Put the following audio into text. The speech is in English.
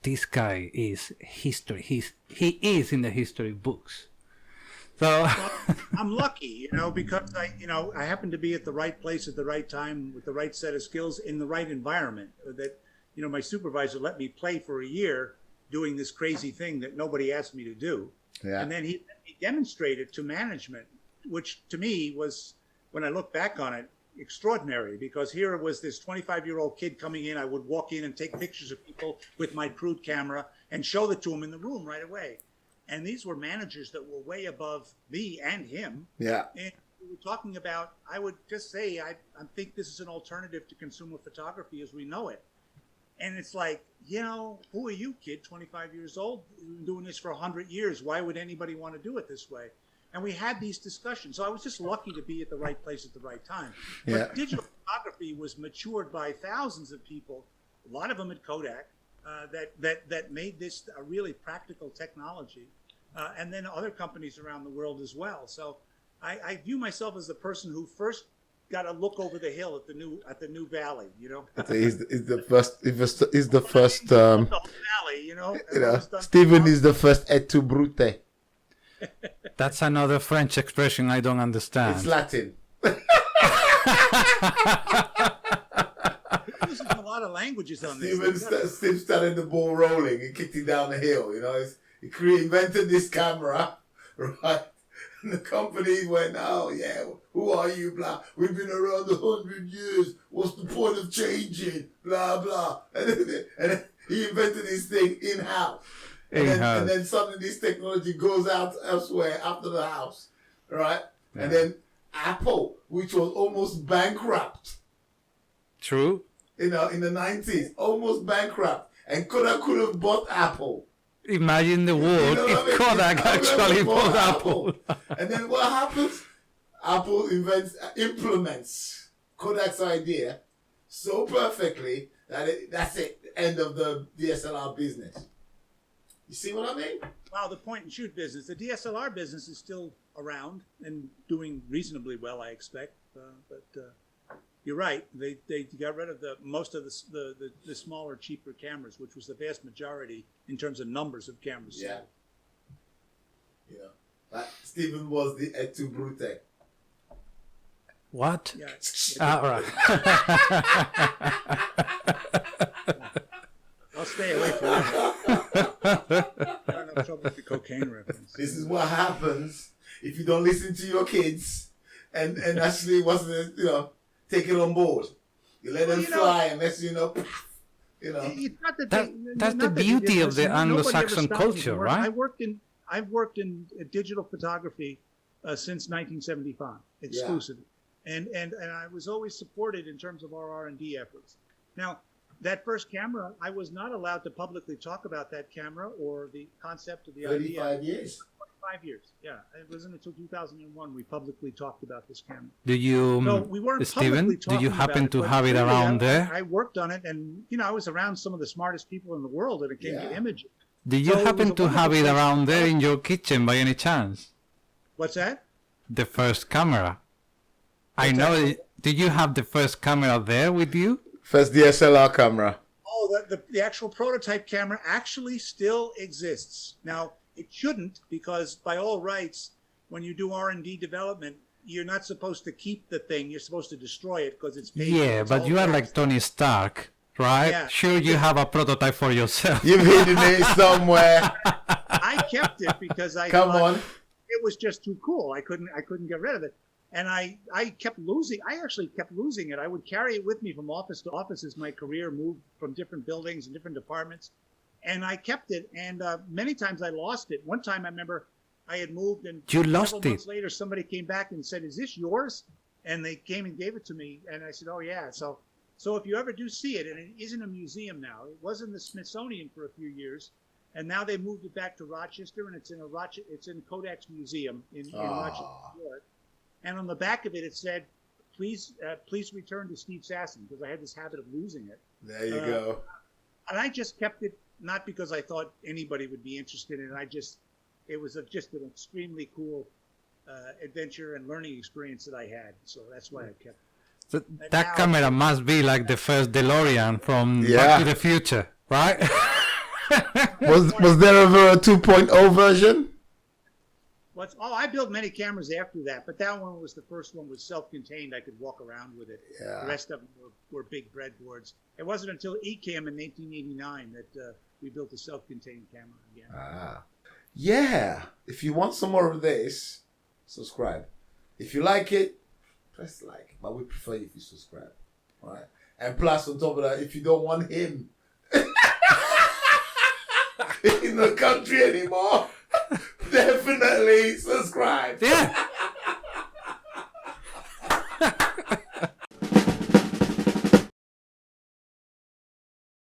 this guy is history. He is in the history books. So I'm lucky, because I happen to be at the right place at the right time with the right set of skills in the right environment. That, my supervisor let me play for a year doing this crazy thing that nobody asked me to do. Yeah. And then he demonstrated to management, which to me was, when I look back on it, extraordinary, because here was this 25-year-old kid coming in. I would walk in and take pictures of people with my crude camera and show it to them in the room right away. And these were managers that were way above me and him. Yeah. And we were talking about, I would just say, I think this is an alternative to consumer photography as we know it. And it's like, who are you, kid, 25 years old, doing this for 100 years? Why would anybody want to do it this way? And we had these discussions. So I was just lucky to be at the right place at the right time. Yeah. But digital photography was matured by thousands of people, a lot of them at Kodak, that made this a really practical technology. And then other companies around the world as well. So I view myself as the person who first got a look over the hill at the new valley, He's the first. Valley, Steven is the first et tu brute. that's another French expression I don't understand. It's Latin. There's a lot of languages on this. Steve started the ball rolling and kicked it down the hill. He invented this camera, right? And the company went, oh yeah, who are you, blah. We've been around 100 years. What's the point of changing, blah, blah. And then he invented this thing in-house. And then suddenly this technology goes out elsewhere after the house, right? Yeah. And then Apple, which was almost bankrupt. True. In the 90s, almost bankrupt. And Kodak could have bought Apple. Imagine the world if Kodak actually bought Apple. And then what happens? Apple implements Kodak's idea so perfectly that that's it, end of the DSLR business. You see what I mean? Wow, the point and shoot business. The DSLR business is still around and doing reasonably well, I expect. But you're right. They got rid of most of the smaller, cheaper cameras, which was the vast majority in terms of numbers of cameras. Yeah. Steven was the et tu brute. What? Yeah. All right. I'll stay away from that. I don't have trouble with the cocaine reference. This is what happens if you don't listen to your kids and actually take it on board. You let them fly unless That's the beauty of the Anglo-Saxon culture, right? I've worked in digital photography since 1975 exclusively, and I was always supported in terms of our R&D efforts. Now, that first camera, I was not allowed to publicly talk about that camera or the concept of the idea. 35 years. 25 years, yeah. It wasn't until 2001 we publicly talked about this camera. Do you, we weren't Steven, do you happen to have it around there? I worked on it, and I was around some of the smartest people in the world when it came to imaging. Do you happen to have it around there in your kitchen by any chance? What's that? The first camera. I know. Did you have the first camera there with you? First DSLR camera. Oh, the actual prototype camera actually still exists. Now, it shouldn't, because by all rights, when you do R&D development, you're not supposed to keep the thing. You're supposed to destroy it because it's paid. Yeah, but you are like Tony Stark, right? Yeah. Sure, you have a prototype for yourself. You've hidden it somewhere. I kept it because I thought it was just too cool. I couldn't get rid of it. And I kept losing. I actually kept losing it. I would carry it with me from office to office as my career moved from different buildings and different departments. And I kept it. And many times I lost it. One time I remember I had moved, and several months later somebody came back and said, "Is this yours?" And they came and gave it to me. And I said, "Oh yeah." So if you ever do see it, and it is in a museum now. It was in the Smithsonian for a few years, and now they moved it back to Rochester, and it's in Kodak's museum in Rochester, New York. And on the back of it, it said, please return to Steve Sasson, because I had this habit of losing it. There you go. And I just kept it, not because I thought anybody would be interested in it. It was just an extremely cool adventure and learning experience that I had. So that's why I kept it. So that camera must be like the first DeLorean from Back to the Future, right? Was there ever a 2.0 version? I built many cameras after that, but that one was the first one was self-contained. I could walk around with it. Yeah. The rest of them were big breadboards. It wasn't until Ecamm in 1989 that we built a self-contained camera again. Ah. Yeah. If you want some more of this, subscribe. If you like it, press like. But we prefer if you subscribe. All right. And plus, on top of that, if you don't want him in the country anymore, definitely subscribe. Yeah.